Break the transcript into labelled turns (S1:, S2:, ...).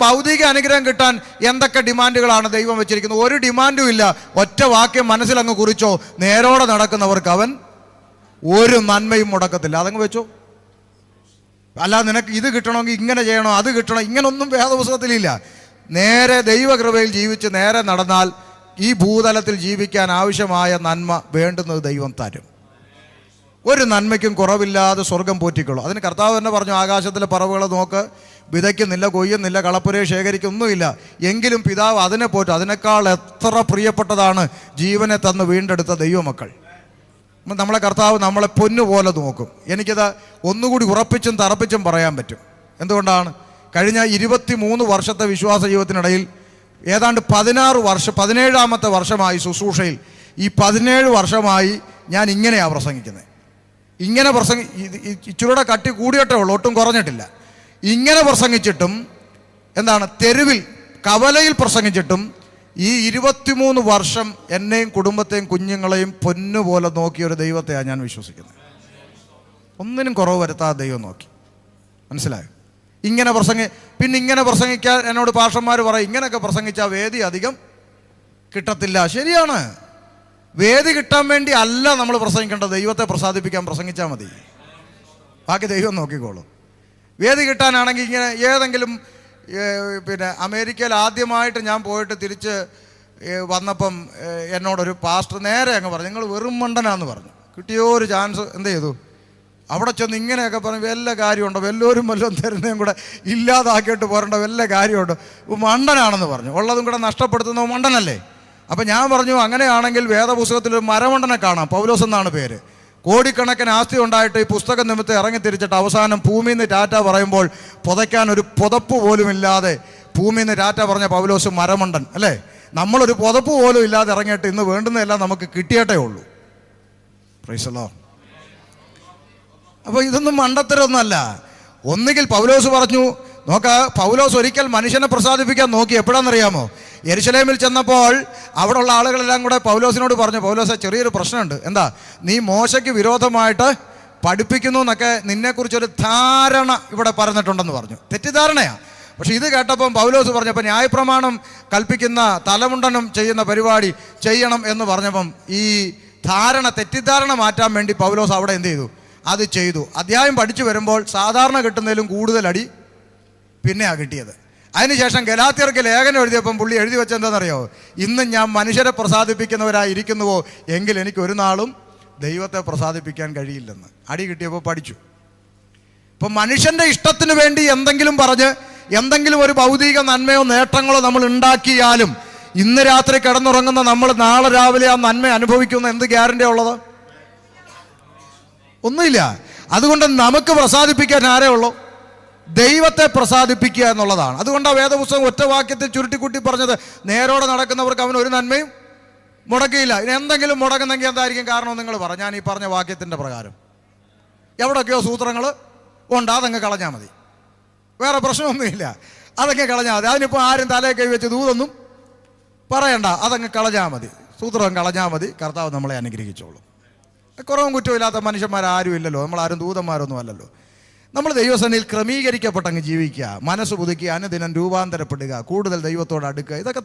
S1: ഭൗതിക അനുഗ്രഹം കിട്ടാൻ എന്തൊക്കെ ഡിമാൻഡുകളാണ് ദൈവം വെച്ചിരിക്കുന്നത്? ഒരു ഡിമാൻഡും ഇല്ല. ഒറ്റ വാക്യം മനസ്സിലങ്ങ് കുറിച്ചോ, നേരോടെ നടക്കുന്നവർക്ക് അവൻ ഒരു നന്മയും മുടക്കത്തില്ല. അതങ്ങ് വെച്ചോ. അല്ല, നിനക്ക് ഇത് കിട്ടണമെങ്കിൽ ഇങ്ങനെ ചെയ്യണോ, അത് കിട്ടണം, ഇങ്ങനൊന്നും വേദപുസ്തകത്തിലില്ല. നേരെ ദൈവകൃപയിൽ ജീവിച്ച് നേരെ നടന്നാൽ ഈ ഭൂതലത്തിൽ ജീവിക്കാൻ ആവശ്യമായ നന്മ വേണ്ടുന്നത് ദൈവം തരും. ഒരു നന്മയ്ക്കും കുറവില്ലാതെ സ്വർഗം പോറ്റിക്കൊള്ളു. അതിന് കർത്താവ് തന്നെ പറഞ്ഞു, ആകാശത്തിലെ പറവുകളെ നോക്ക്, വിതയ്ക്കുന്നില്ല, കൊയ്യുന്നില്ല, കളപ്പുരയെ ശേഖരിക്കൊന്നുമില്ല, എങ്കിലും പിതാവ് അതിനെ പോറ്റും. അതിനേക്കാൾ എത്ര പ്രിയപ്പെട്ടതാണ് ജീവനെ തന്ന് വീണ്ടെടുത്ത ദൈവമക്കൾ. നമ്മളെ കർത്താവ് നമ്മളെ പൊന്നുപോലെ നോക്കും. എനിക്കത് ഒന്നുകൂടി ഉറപ്പിച്ചും തറപ്പിച്ചും പറയാൻ പറ്റും. എന്തുകൊണ്ടാണ്? കഴിഞ്ഞ 23 വർഷത്തെ വിശ്വാസ ജീവിതത്തിനിടയിൽ ഏതാണ്ട് 17ാമത്തെ വർഷമായി ശുശ്രൂഷയിൽ. ഈ 17 വർഷമായി ഞാൻ ഇങ്ങനെയാണ് പ്രസംഗിക്കുന്നത്. ഇങ്ങനെ ഇച്ചിരൂടെ കട്ടി കൂടിയിട്ടേ ഉള്ളൂ, ഒട്ടും കുറഞ്ഞിട്ടില്ല. ഇങ്ങനെ പ്രസംഗിച്ചിട്ടും എന്താണ്, തെരുവിൽ കവലയിൽ പ്രസംഗിച്ചിട്ടും ഈ 23 വർഷം എന്നെയും കുടുംബത്തെയും കുഞ്ഞുങ്ങളെയും പൊന്നുപോലെ നോക്കിയൊരു ദൈവത്തെയാണ് ഞാൻ വിശ്വസിക്കുന്നത്. ഒന്നിനും കുറവ് വരുത്താതെ ദൈവം നോക്കി. മനസ്സിലായോ? ഇങ്ങനെ പിന്നെ ഇങ്ങനെ പ്രസംഗിക്കാൻ എന്നോട് പാസ്റ്റർമാർ പറയും, ഇങ്ങനെയൊക്കെ പ്രസംഗിച്ചാൽ വേദി അധികം കിട്ടത്തില്ല. ശരിയാണ്, വേദി കിട്ടാൻ വേണ്ടി അല്ല നമ്മൾ പ്രസംഗിക്കേണ്ടത്. ദൈവത്തെ പ്രസാദിപ്പിക്കാൻ പ്രസംഗിച്ചാൽ മതി, ബാക്കി ദൈവം നോക്കിക്കോളും. വേദി കിട്ടാനാണെങ്കിൽ ഇങ്ങനെ ഏതെങ്കിലും അമേരിക്കയിൽ ആദ്യമായിട്ട് ഞാൻ പോയിട്ട് തിരിച്ച് വന്നപ്പം എന്നോടൊരു പാസ്റ്റർ നേരെ അങ്ങ് പറഞ്ഞു, നിങ്ങൾ വെറും മണ്ടനാന്ന് പറഞ്ഞു. കിട്ടിയോ ഒരു ചാൻസ് എന്ത് ചെയ്തു? അവിടെ ചെന്ന് ഇങ്ങനെയൊക്കെ പറഞ്ഞു, വല്ല കാര്യമുണ്ടോ, വല്ലവരും വല്ലതും തരുന്നതും കൂടെ ഇല്ലാതാക്കിയിട്ട് പോരേണ്ട വല്ല കാര്യമുണ്ടോ, മണ്ടനാണെന്ന് പറഞ്ഞു. ഉള്ളതും കൂടെ നഷ്ടപ്പെടുത്തുന്നത് മണ്ടനല്ലേ? അപ്പം ഞാൻ പറഞ്ഞു, അങ്ങനെയാണെങ്കിൽ വേദപുസ്തകത്തിൽ മരമണ്ടനെ കാണാം. പൗലോസ് എന്നാണ് പേര്. കോടിക്കണക്കിന് ആസ്തി ഉണ്ടായിട്ട് ഈ പുസ്തകം നിമിത്തം ഇറങ്ങി തിരിച്ചിട്ട് അവസാനം ഭൂമിയിൽ നിന്ന് ടാറ്റ പറയുമ്പോൾ പുതയ്ക്കാൻ ഒരു പുതപ്പ് പോലും ഇല്ലാതെ ഭൂമിയിൽ നിന്ന് ടാറ്റ പറഞ്ഞ പൗലോസ് മരമണ്ടൻ അല്ലേ? നമ്മളൊരു പുതപ്പ് പോലും ഇല്ലാതെ ഇറങ്ങിയിട്ട് ഇന്ന് വേണ്ടുന്നതെല്ലാം നമുക്ക് കിട്ടിയിട്ടേ ഉള്ളൂ. Praise the Lord. അപ്പോൾ ഇതൊന്നും മണ്ടത്തരമൊന്നുമല്ല. ഒന്നുകിൽ പൗലോസ് പറഞ്ഞു, പൗലോസ് ഒരിക്കൽ മനുഷ്യനെ പ്രസാദിപ്പിക്കാൻ നോക്കി. എപ്പോഴാണെന്നറിയാമോ? യെരുശലേമിൽ ചെന്നപ്പോൾ അവിടെയുള്ള ആളുകളെല്ലാം കൂടെ പൗലോസിനോട് പറഞ്ഞു, പൗലോസെ, ചെറിയൊരു പ്രശ്നമുണ്ട്. എന്താ? നീ മോശയ്ക്ക് വിരോധമായിട്ട് പഠിപ്പിക്കുന്നു എന്നൊക്കെ നിന്നെക്കുറിച്ചൊരു ധാരണ ഇവിടെ പറഞ്ഞിട്ടുണ്ടെന്ന് പറഞ്ഞു. തെറ്റിദ്ധാരണയാണ്. പക്ഷെ ഇത് കേട്ടപ്പം പൗലോസ് പറഞ്ഞപ്പോൾ ന്യായപ്രമാണം കൽപ്പിക്കുന്ന തലമുണ്ടനം ചെയ്യുന്ന പരിപാടി ചെയ്യണം എന്ന് പറഞ്ഞപ്പം ഈ തെറ്റിദ്ധാരണ മാറ്റാൻ വേണ്ടി പൗലോസ് അവിടെ എന്ത് ചെയ്തു? അത് ചെയ്തു. അധ്യായം പഠിച്ചു വരുമ്പോൾ സാധാരണ കിട്ടുന്നതിലും കൂടുതൽ അടി പിന്നെയാണ് കിട്ടിയത്. അതിനുശേഷം ഗലാത്യർക്ക് ലേഖനം എഴുതിയപ്പം പുള്ളി എഴുതി വെച്ചെന്താണെന്നറിയോ? ഇന്നും ഞാൻ മനുഷ്യരെ പ്രസാദിപ്പിക്കുന്നവരായിരിക്കുന്നുവോ എങ്കിൽ എനിക്ക് ഒരു നാളും ദൈവത്തെ പ്രസാദിപ്പിക്കാൻ കഴിയില്ലെന്ന്. അടി കിട്ടിയപ്പോൾ പഠിച്ചു. ഇപ്പം മനുഷ്യൻ്റെ ഇഷ്ടത്തിന് വേണ്ടി എന്തെങ്കിലും പറഞ്ഞ് എന്തെങ്കിലും ഒരു ഭൗതിക നന്മയോ നേട്ടങ്ങളോ നമ്മൾ ഉണ്ടാക്കിയാലും ഇന്ന് രാത്രി കിടന്നുറങ്ങുന്ന നമ്മൾ നാളെ രാവിലെ ആ നന്മ അനുഭവിക്കുന്ന എന്ത് ഗ്യാരണ്ടിയാണ് ഉള്ളത്? ഒന്നുമില്ല. അതുകൊണ്ട് നമുക്ക് പ്രസാദിപ്പിക്കാൻ ആരേ ഉള്ളൂ? ദൈവത്തെ പ്രസാദിപ്പിക്കുക എന്നുള്ളതാണ്. അതുകൊണ്ടാണ് വേദപുസ്തകം ഒറ്റ വാക്യത്തിൽ ചുരുട്ടിക്കുട്ടി പറഞ്ഞത്, നേരോടെ നടക്കുന്നവർക്ക് അവൻ ഒരു നന്മയും മുടക്കിയില്ല. ഇനി എന്തെങ്കിലും മുടങ്ങുന്നെങ്കിൽ എന്തായിരിക്കും കാരണം? നിങ്ങൾ പറ. ഞാൻ ഈ പറഞ്ഞ വാക്യത്തിൻ്റെ പ്രകാരം എവിടെയൊക്കെയോ സൂത്രങ്ങൾ ഉണ്ട്, അതങ്ങ് കളഞ്ഞാൽ മതി. വേറെ പ്രശ്നമൊന്നുമില്ല, അതങ്ങ് കളഞ്ഞാൽ മതി. അതിനിപ്പോൾ ആരും തലയെ കൈ വെച്ച് ദൂതൊന്നും പറയണ്ട, അതങ്ങ് കളഞ്ഞാൽ മതി. സൂത്രം കളഞ്ഞാൽ മതി. കർത്താവ് നമ്മളെ അനുഗ്രഹിച്ചോളും. കുറവും കുറ്റമില്ലാത്ത മനുഷ്യന്മാരാരും ഇല്ലല്ലോ, നമ്മളാരും ദൂതന്മാരൊന്നും അല്ലല്ലോ. നമ്മൾ ദൈവസന്നിധിയിൽ ക്രമീകരിക്കപ്പെട്ടങ്ങ് ജീവിക്കുക, മനസ്സ് പുതുക്കുക, അനുദിനം രൂപാന്തരപ്പെടുക, കൂടുതൽ ദൈവത്തോട് അടുക്കുക. ഇതൊക്കെ